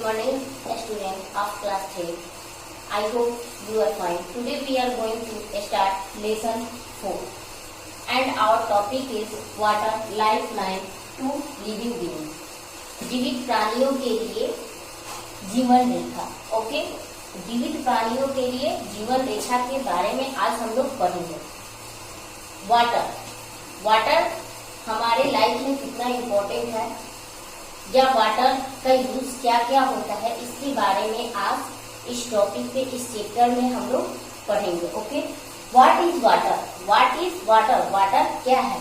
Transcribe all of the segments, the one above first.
morning, students of class 3. I hope you are fine. Today we are going to start lesson 4 and our topic is water lifeline to living beings. जीवित प्राणियों के लिए जीवन रेखा. Okay, जीवित प्राणियों के लिए जीवन रेखा के बारे में आज हम लोग पढ़ेंगे. वाटर हमारे लाइफ में कितना इम्पोर्टेंट है या वाटर का यूज क्या क्या होता है, इसके बारे में आज इस टॉपिक पे इस चैप्टर में हम लोग पढ़ेंगे. Okay, what is water? What is water? Water क्या है?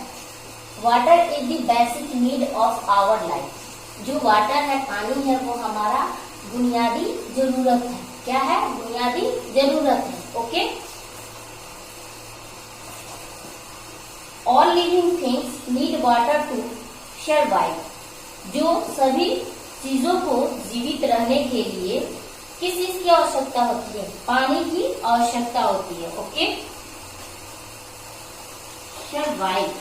Water is the basic need of our life. जो वाटर है, पानी है, वो हमारा बुनियादी जरूरत है. क्या है? बुनियादी जरूरत है. Okay, all living things need water to survive. जो सभी चीजों को जीवित रहने के लिए किस चीज की आवश्यकता होती है? पानी की आवश्यकता होती है. Okay, survive.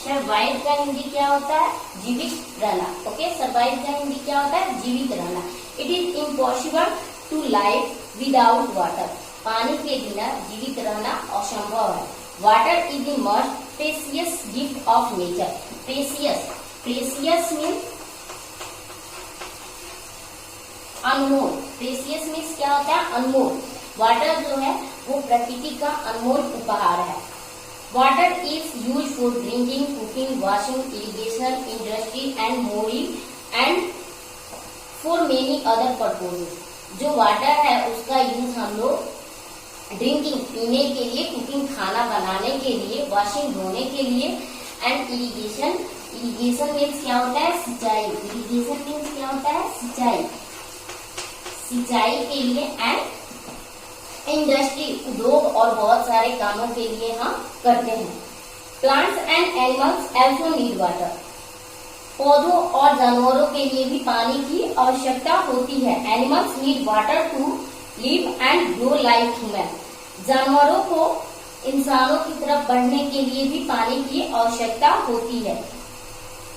सर्वाइव का हिंदी क्या होता है? जीवित रहना. ओके, सर्वाइव का हिंदी क्या होता है? जीवित रहना. It is impossible to live without water. पानी के बिना जीवित रहना असंभव है. Water is the most precious gift of nature. Precious means अनमोल. प्रेशियस मीन्स क्या होता है? अनमोल. वाटर जो है वो प्रकृति का अनमोल उपहार है. Water is use for drinking, cooking, washing, irrigation, industry and moving and for many other purposes. जो वाटर है उसका यूज हम लोग ड्रिंकिंग पीने के लिए, कुकिंग खाना बनाने के लिए, वॉशिंग धोने के लिए एंड इरिगेशन. इरिगेशन मीन्स क्या होता है? सिंचाई. इरिगेशन मीन्स क्या होता है? सिंचाई. सिंचाई के लिए एंड इंडस्ट्री, उद्योग और बहुत सारे कामों के लिए हम करते हैं. Plants and animals also need water. पौधों और जानवरों के लिए भी पानी की आवश्यकता होती है. Animals need water to live and grow like human. जानवरों को इंसानों की तरफ बढ़ने के लिए भी पानी की आवश्यकता होती है.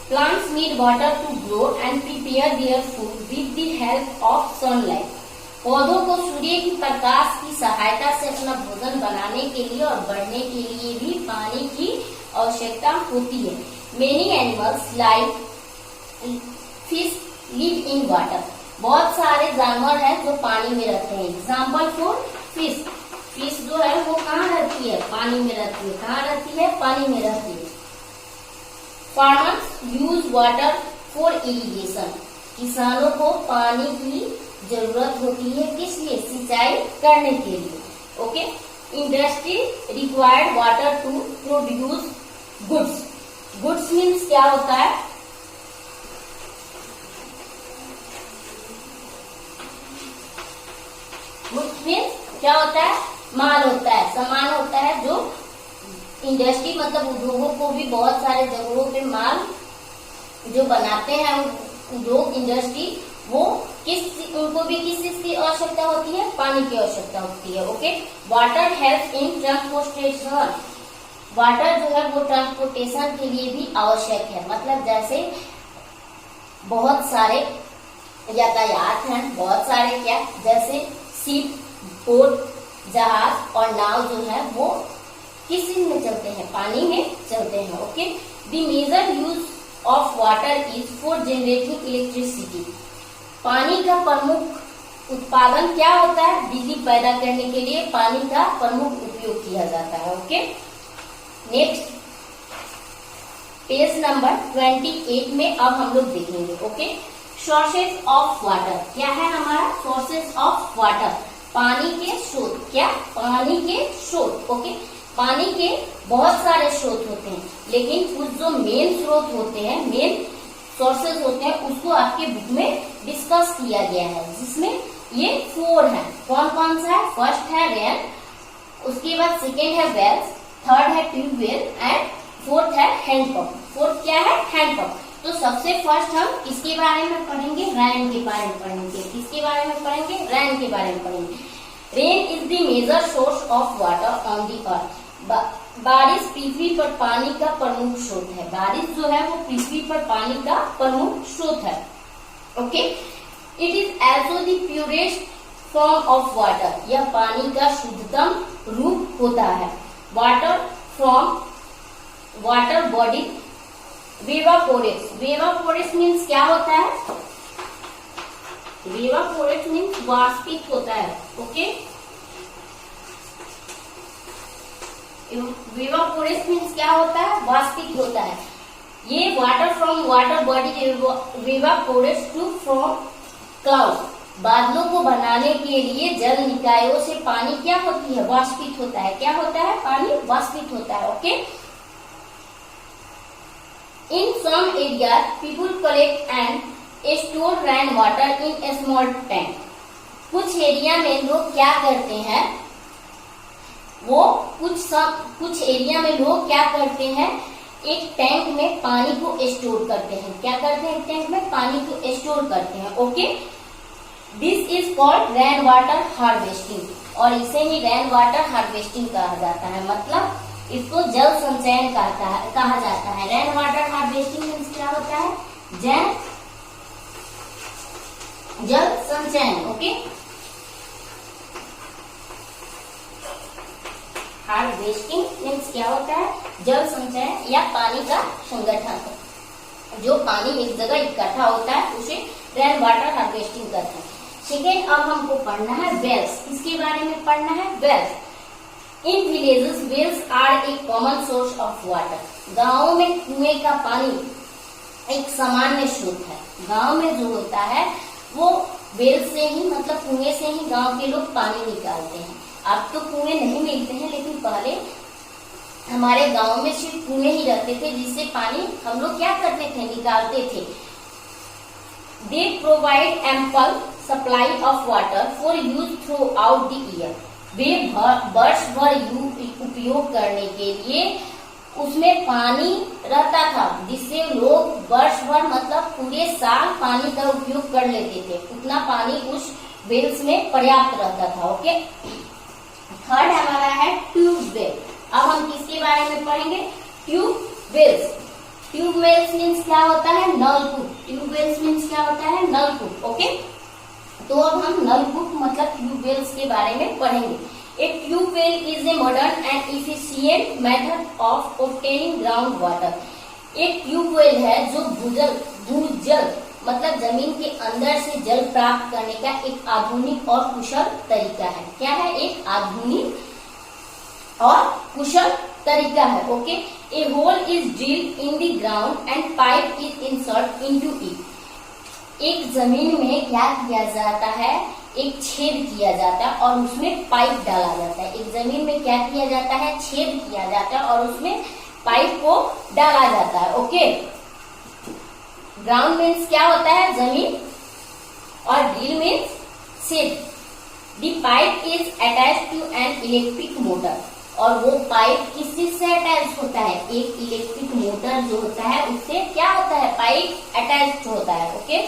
Plants need water to grow and prepare their food with the help of sunlight. पौधों को सूर्य की प्रकाश की सहायता से अपना भोजन बनाने के लिए और बढ़ने के लिए भी पानी की आवश्यकता होती है. Many animals like fish live in water. बहुत सारे जानवर हैं जो पानी में रहते हैं. Example for fish. फिश जो है वो कहाँ रहती है? पानी में रहती है. कहाँ रहती है? पानी में रहती है. Farmers use water for irrigation. किसानों को पानी की जरूरत होती है. किस लिए? सिंचाई करने के लिए. Okay, industry required water to produce goods. Goods means क्या होता है? गुड्स मीन्स क्या होता है? माल होता है, सामान होता है. जो इंडस्ट्री मतलब उद्योगों को भी बहुत सारे जगहों पे माल जो बनाते हैं उद्योग, इंडस्ट्री, वो उनको भी किस चीज की आवश्यकता होती है? पानी की आवश्यकता होती है. Okay, water help in transportation. Water जो है वो ट्रांसपोर्टेशन के लिए भी आवश्यक है. मतलब जैसे बहुत सारे यातायात हैं, बहुत सारे क्या, जैसे शिप, बोट, जहाज और नाव जो है वो किस चीज में चलते हैं? पानी में चलते हैं. Okay, the major use of water is for generating electricity. पानी का प्रमुख उत्पादन क्या होता है? बिजली पैदा करने के लिए पानी का प्रमुख उपयोग किया जाता है. ओके, नेक्स्ट पेज नंबर 28 में अब हम लोग देखेंगे. Okay, sources of water. क्या है हमारा? Sources of water. पानी के स्रोत. क्या? पानी के स्रोत. ओके, पानी के बहुत सारे स्रोत होते हैं, लेकिन कुछ जो मेन स्रोत होते हैं, मेन सोर्सेज होते हैं, उसको आपके बुक में डिस्कस किया गया है, जिसमें ये 4 है. कौन कौन सा है? फर्स्ट है रेन, उसके बाद सेकेंड है वेल्स, थर्ड है ट्यूबवेल एंड फोर्थ है हैंडपंप. फोर्थ क्या है? हैंडपंप. तो सबसे फर्स्ट हम किसके बारे में पढ़ेंगे? रेन के बारे में पढ़ेंगे. किसके बारे में पढ़ेंगे? रेन के बारे में पढ़ेंगे. Rain is the major source of water on the earth. बारिश पृथ्वी पर पानी का प्रमुख स्रोत है. बारिश जो है वो पृथ्वी पर पानी का प्रमुख स्रोत है. Okay, it is also the purest form of water, यह पानी का शुद्धतम रूप होता है। Water from water body evaporates, evaporates means क्या होता है, वेवापोरेट्स मीन्स वाष्पित होता है। ओके, वेवापोरेट्स मीन्स क्या होता है, वाष्पित होता है। ये water from water body evaporates to form cloud, बादलों को बनाने के लिए जल निकायों से पानी क्या होती है, वाष्पित होता है। क्या होता है, पानी वाष्पित होता है। Okay, in some area people collect and store rain water in a small tank, कुछ एरिया में लोग क्या करते हैं, वो कुछ एरिया में लोग क्या करते हैं, एक टैंक में पानी को स्टोर करते हैं। क्या करते हैं, टैंक में पानी को स्टोर करते हैं। Okay, this is called rain water harvesting, और इसे ही रेन वाटर हार्वेस्टिंग कहा जाता है, मतलब इसको जल संचयन कहा जाता है। रेन वाटर हार्वेस्टिंग मीन्स क्या होता है, जल संचयन। ओके, हार्वेस्टिंग मीन्स क्या होता है, जल संचयन या पानी का संगठन, जो पानी एक जगह इकट्ठा होता है उसे रेन वाटर हार्वेस्टिंग करते हैं। सेकेंड, अब हमको पढ़ना है वेल्स, किसके बारे में पढ़ना है, wells. In villages wells are a common source of water, गाँव में कुएं का पानी एक सामान्य स्रोत है। गाँव में जो होता है वो वेल से ही, मतलब कुएं से ही गाँव के लोग पानी निकालते हैं। अब तो कुएं नहीं मिलते हैं, लेकिन पहले हमारे गांव में सिर्फ कुएं ही रहते थे, जिससे पानी हम लोग क्या करते थे, निकालते थे। They provide ample supply of water for use throughout the year, वे वर्ष भर उपयोग करने के लिए उसमें पानी रहता था, जिससे लोग वर्ष भर मतलब पूरे साल पानी का उपयोग कर लेते थे। उतना पानी उस वेल्स में पर्याप्त रहता था। ओके, थर्ड हमारा है ट्यूबवेल। अब हम किसके बारे में पढ़ेंगे, ट्यूबवेल्स। ट्यूबवेल्स मीन्स क्या होता है, नलकूप। ट्यूबवेल्स मीन्स क्या होता है, नलकूप। ओके, तो अब हम नलकूप मतलब ट्यूबवेल्स के बारे में पढ़ेंगे। A tubewell is a modern and efficient method of obtaining ground water. एक ट्यूबवेल है जो भूजल मतलब जमीन के अंदर से जल प्राप्त करने का एक आधुनिक और कुशल तरीका है। क्या है, एक आधुनिक और कुशल तरीका है। Okay, a hole is drilled in the ground and pipe is insert into it. एक जमीन में क्या किया जाता है, एक छेद किया जाता है और उसमें पाइप डाला जाता है। एक जमीन में क्या किया जाता है, छेद किया जाता है और उसमें पाइप को डाला जाता है। ओके, ग्राउंड मीन्स क्या होता है, जमीन, और ड्रिल मीन्स छेद। The pipe is attach to an electric motor, और वो पाइप किस चीज से अटैच होता है, एक इलेक्ट्रिक मोटर जो होता है उससे क्या होता है, पाइप अटैच होता है। Okay,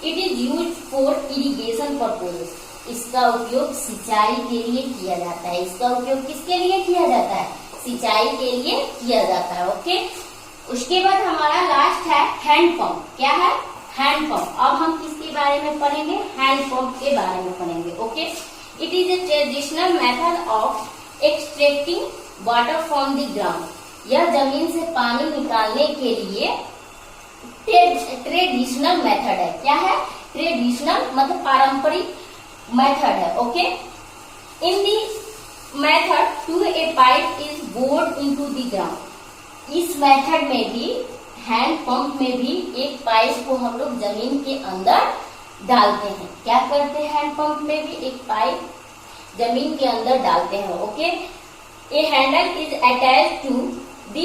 it is use for irrigation purposes, इसका उपयोग सिंचाई के लिए किया जाता है। इसका उपयोग किसके लिए किया जाता है, सिंचाई के लिए किया जाता है। ओके, उसके बाद हमारा लास्ट है हैंडपंप। क्या है, हैंडपंप। अब हम किसके बारे में पढ़ेंगे, हैंडपंप के बारे में पढ़ेंगे। Okay, it is a traditional method of extracting water from the ground. यह जमीन से पानी निकालने के लिए ट्रेडिशनल मेथड है। क्या है, ट्रेडिशनल मतलब पारंपरिक मेथड है। Okay, in the method two a pipe is bored into the ground. इस मेथड में भी, हैंड पंप में भी, एक पाइप को हम लोग जमीन के अंदर डालते हैं। क्या करते हैं, हैंड पंप में भी एक पाइप जमीन के अंदर डालते हैं। Okay, a handle is attach to the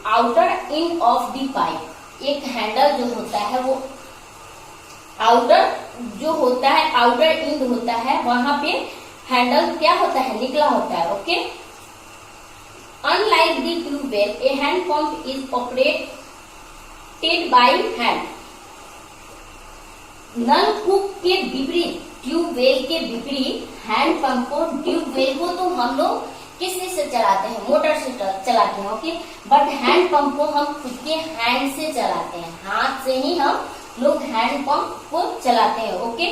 outer end of the pipe. एक हैंडल जो होता है वो आउटर जो होता है, आउटर एंड होता है, वहां पे हैंडल क्या होता है, निकला होता है। Okay, unlike the tube well a hand pump is operated by hand. नलकूप के विपरीत, ट्यूबवेल के विपरीत, हैंड पंप को, ट्यूबवेल को तो हम लोग किससे से चलाते हैं, मोटर से चलाते हैं। ओके, बट हैंड पंप को हम खुद के हैंड से चलाते हैं, हाथ से ही हम लोग हैंड पंप को चलाते हैं। ओके,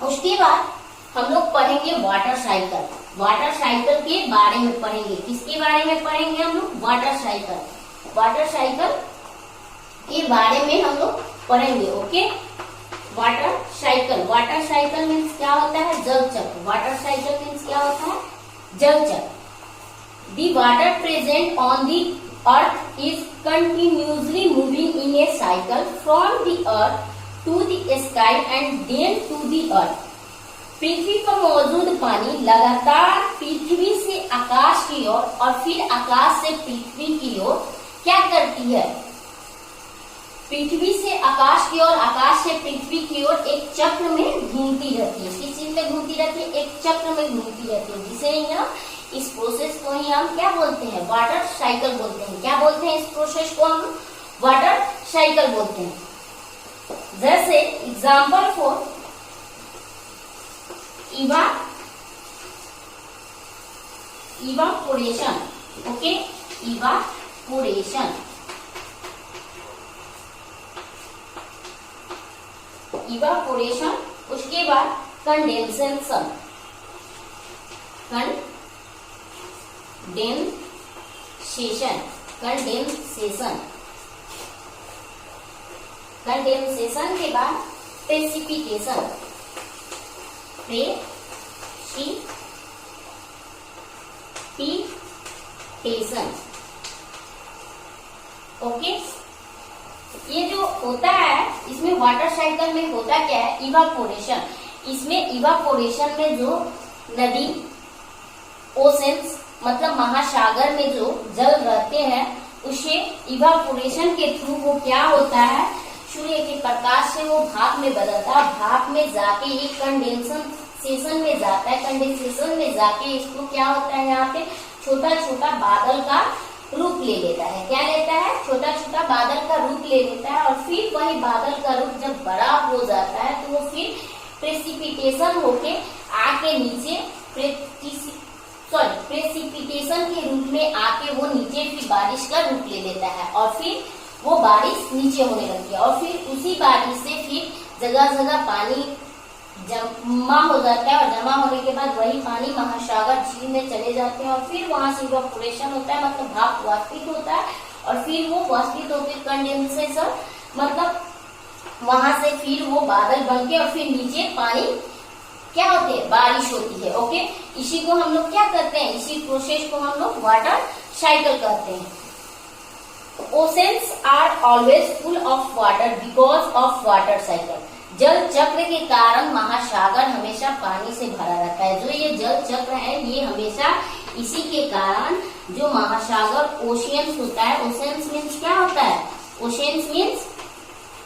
उसके बाद हम लोग पढ़ेंगे वाटर साइकिल। वाटर साइकिल के बारे में पढ़ेंगे। किसके बारे में पढ़ेंगे हम लोग? Water cycle. वाटर साइकिल के बारे में हम लोग पढ़ेंगे। Okay, water cycle. Water cycle means क्या होता है? जल चक्र। वाटर साइकिल मीन्स क्या होता है? जल चक्र। The water present on the earth is continuously moving in a cycle from the earth to the sky and then to the earth. पृथ्वी पर मौजूद पानी लगातार पृथ्वी से आकाश की ओर और फिर आकाश से पृथ्वी की ओर क्या करती है? पृथ्वी से आकाश की ओर, आकाश से पृथ्वी की ओर एक चक्र में घूमती रहती है। किस चीज में घूमती रहती है? एक चक्र में घूमती रहती है, जिसे यहाँ इस प्रोसेस को ही हम क्या बोलते हैं? वाटर साइकिल बोलते हैं। क्या बोलते हैं इस प्रोसेस को? हम वाटर साइकिल बोलते हैं। जैसे example for evaporation. Okay, evaporation. Evaporation. उसके बाद कंडेंसेशन। कंडेंसेशन के बाद प्रेसिपिटेशन। ओके, ये जो होता है इसमें वाटर साइकिल में होता क्या है? इवापोरेशन। इसमें इवापोरेशन में जो नदी, ओशंस मतलब महासागर में जो जल रहते हैं उसे इवापोरेशन के थ्रू वो क्या होता है? सूर्य के प्रकाश से वो भाप में बदलता है। भाप में जाके ये कंडेंसेशन में जाता है। कंडेंसेशन में जाके इसको क्या होता है? यहाँ पे छोटा छोटा बादल का रूप ले लेता है। क्या लेता है? छोटा छोटा बादल का रूप ले लेता है। और फिर वही बादल का रूप जब बड़ा हो जाता है तो वो फिर प्रेसिपिटेशन होके आके नीचे प्रेसिपिटेशन के रूप में आके वो नीचे फिर बारिश का रूप ले लेता है। और फिर वो बारिश नीचे होने लगती है। और फिर उसी बारिश से फिर जगह जगह पानी जमा हो जाता है। और जमा होने के बाद वही पानी महासागर, झील में चले जाते हैं। और फिर वहां से इवापोरेशन होता है, मतलब भाप वाष्पित होता है। और फिर वो वाष्पित होकर कंडेंसेशन, मतलब वहां से फिर वो बादल बन के और फिर नीचे पानी क्या होते हैं? बारिश होती है। ओके, इसी को हम लोग क्या करते हैं? इसी प्रोसेस को हम लोग वाटर साइकिल कहते हैं। Oceans are always full of water because of water cycle. जल चक्र के कारण महासागर हमेशा पानी से भरा रहता है। जो ये जल चक्र है ये हमेशा इसी के कारण जो महासागर ओशियंस होता है। ओशियंस मीन्स क्या होता है? ओशियंस मीन्स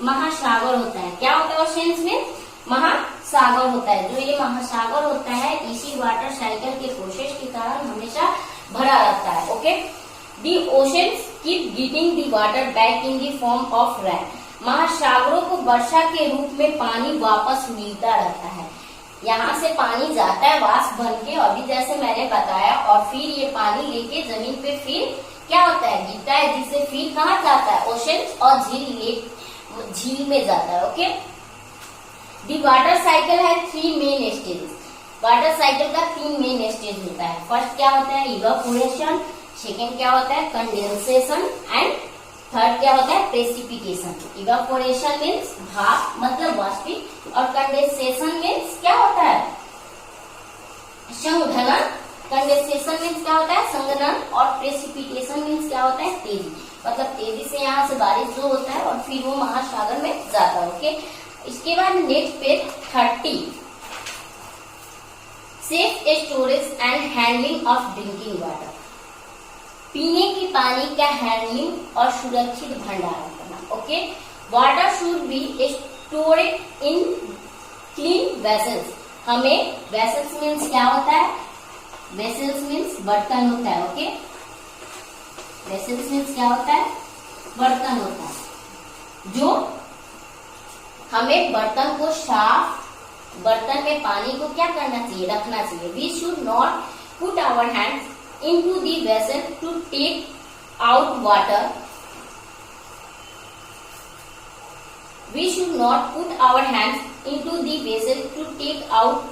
महासागर होता है। क्या होता है? ओशियंस मीन्स महासागर होता है। जो ये महासागर होता है इसी वाटर साइकिल के प्रोसेस के कारण हमेशा भरा रहता है। Okay, the oceans keep getting the water back in the form of rain. महासागरों को वर्षा के रूप में पानी वापस मिलता रहता है। यहाँ से पानी जाता है वाष्प बन के, अभी जैसे मैंने बताया। और फिर ये पानी लेके जमीन पे फिर क्या होता है? गिरता है, जिससे फिर कहाँ जाता है? ओशन और झील में जाता है। ओके, दी वाटर साइकिल है 3 मेन स्टेजेस। वाटर साइकिल का 3 मेन स्टेज होता है। फर्स्ट क्या होता है? इवापोरेशन। सेकेंड क्या होता है? कंडेंसेशन। एंड थर्ड क्या होता है? प्रेसिपिटेशन। इवापोरेशन मीन्स भाप मतलब वाष्पित, और कंडेंसेशन मीन्स क्या होता है? संघनन। कंडेंसेशन मीन्स क्या होता है? संघनन। और प्रेसिपिटेशन मीन्स क्या होता है? तेजी, मतलब तेजी से यहाँ से बारिश जो होता है और फिर वो महासागर में जाता है। ओके, इसके बाद next page 30, safe storage and handling of drinking water. पीने के पानी का हैंडलिंग और सुरक्षित भंडारण करना। Okay, water should be stored in clean vessels. हमें वेसल्स मीन्स क्या होता है? वेसल्स मीन्स बर्तन होता है। ओके, वेसल्स मीन्स क्या होता है? बर्तन होता है। जो हमें बर्तन को साफ, बर्तन में पानी को क्या करना चाहिए? रखना चाहिए। We should not put our hands into the vessel to take out water We should not put our hands into the vessel to take out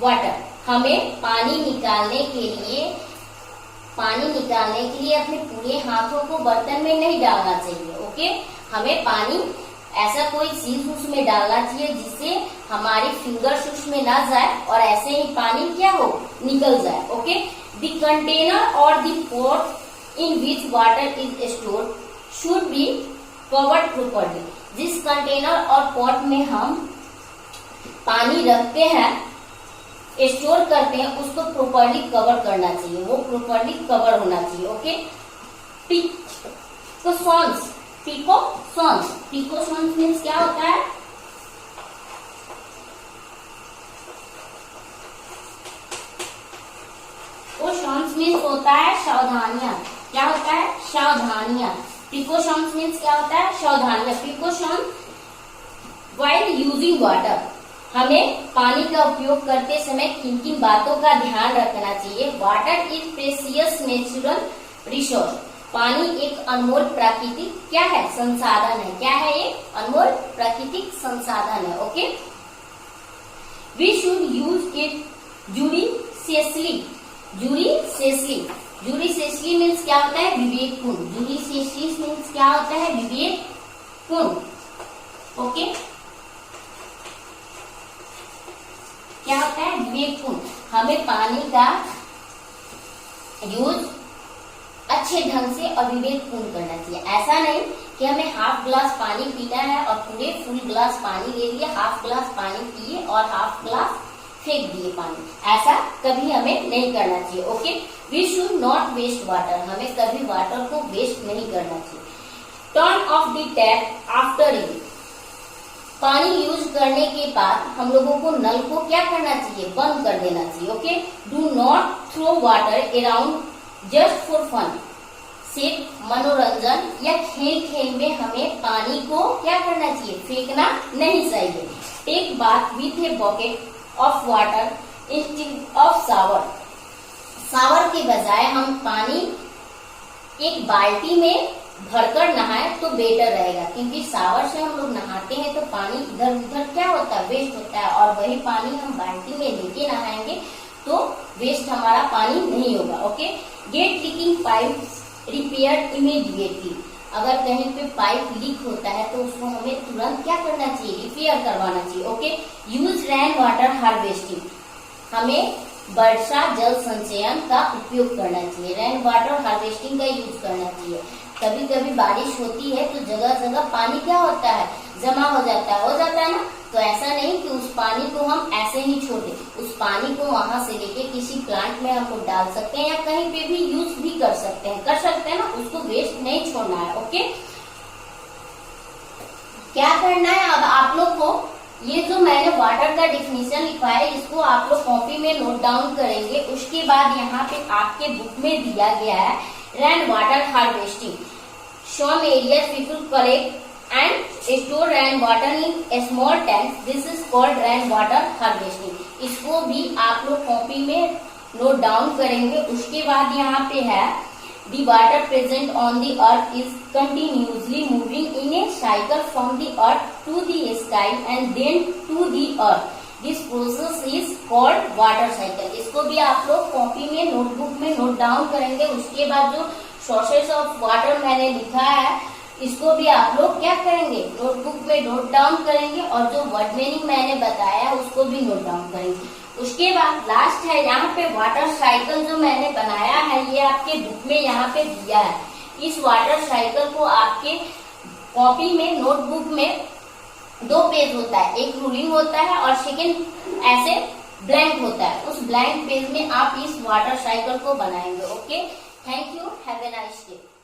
water. हमें पानी निकालने के लिए अपने पूरे हाथों को बर्तन में नहीं डालना चाहिए। ओके, हमें पानी ऐसा कोई चीज उसमें डालना चाहिए जिससे हमारी फिंगर्स उसमें ना जाए और ऐसे ही पानी क्या हो, निकल जाए। ओके, द कंटेनर और the pot in which water is stored should be covered properly. जिस कंटेनर और पॉट में हम पानी रखते हैं, स्टोर करते हैं, उसको प्रॉपर्ली कवर करना चाहिए, वो प्रॉपर्ली कवर होना चाहिए। ओके, प्रिकॉशंस मीन्स क्या होता है? प्रिकॉशंस मीन्स होता है सावधानियां। क्या होता है? सावधानियां। प्रिकॉशंस मीन्स क्या होता है? सावधानियां। प्रिकॉशन व्हाइल यूजिंग वाटर, हमें पानी का उपयोग करते समय किन किन बातों का ध्यान रखना चाहिए? Water is precious natural resource, पानी एक अनमोल प्राकृतिक क्या है? संसाधन है। क्या है ये? अनमोल प्राकृतिक संसाधन है। Okay, we should use it judiciously. Judiciously means क्या होता है? विवेकपूर्ण। जूडिशियसली मीन्स क्या होता है? विवेकपूर्ण। ओके, क्या होता है? विवेकपूर्ण। हमें पानी का यूज अच्छे ढंग से और विवेकपूर्ण करना चाहिए। ऐसा नहीं कि हमें हाफ ग्लास पानी पीना है और पूरे फुल ग्लास पानी ले लिए, हाफ ग्लास पानी पिए और हाफ ग्लास फेंक दिए पानी, ऐसा कभी हमें नहीं करना चाहिए। Okay, we should not waste water, हमें कभी वाटर को वेस्ट नहीं करना चाहिए। Turn off the tap after use, पानी यूज करने के बाद हम लोगों को नल को क्या करना चाहिए? बंद कर देना चाहिए। Okay, do not throw water around just for fun, सिर्फ मनोरंजन या खेल खेल में हमें पानी को क्या करना चाहिए? फेंकना नहीं चाहिए। Take bath with a bucket of water instead of shower, shower के बजाय हम पानी एक बाल्टी में भरकर नहाए तो बेटर रहेगा, क्योंकि शावर से हम लोग नहाते हैं तो पानी इधर उधर क्या होता है? वेस्ट होता है, और वही पानी हम बाल्टी में लेके नहाएंगे तो वेस्ट हमारा पानी नहीं होगा। Okay, get leaking pipe repair immediately, अगर कहीं पे पाइप लीक होता है तो उसको हमें तुरंत क्या करना चाहिए? रिपेयर करवाना चाहिए। Okay, use rain water harvesting, हमें वर्षा जल संचयन का उपयोग करना चाहिए। रेन वाटर हार्वेस्टिंग का यूज करना चाहिए। कभी कभी बारिश होती है तो जगह जगह पानी क्या होता है? जमा हो जाता है ना, तो ऐसा नहीं कि उस पानी को हम ऐसे ही छोड़ दें, उस पानी को वहां से लेके किसी प्लांट में हम लोग डाल सकते हैं या कहीं पे भी यूज भी कर सकते हैं ना, उसको वेस्ट नहीं छोड़ना है। ओके, क्या करना है अब आप लोग को? ये जो मैंने वाटर का डिफिनीशन लिखा है इसको आप लोग कॉपी में नोट डाउन करेंगे। उसके बाद यहाँ पे आपके बुक में दिया गया है rain water harvesting, some areas people collect and store rain water in a small tank, this is called rain water harvesting। इसको भी आप लोग कॉपी में नोट डाउन करेंगे। उसके बाद यहाँ पे है the water present on the earth is continuously moving in a cycle from the earth to the sky and then to the earth, this process is called water cycle। इसको भी आप लोग कॉपी में नोटबुक में note down करेंगे। उसके बाद जो सोर्सेस ऑफ वाटर मैंने लिखा है इसको भी आप लोग क्या करेंगे? नोटबुक में नोट डाउन करेंगे, और जो वर्ड मीनिंग मैंने बताया उसको भी नोट डाउन करेंगे। उसके बाद लास्ट है यहाँ पे वाटर साइकिल जो मैंने बनाया है, ये आपके बुक में यहाँ पे दिया है। इस वाटर साइकिल को आपके कॉपी में नोटबुक में 2 पेज होता है, एक रूलिंग होता है और सेकेंड ऐसे ब्लैंक होता है। उस ब्लैंक पेज में आप इस वाटर साइकिल को बनाएंगे। Okay, thank you, have a nice day.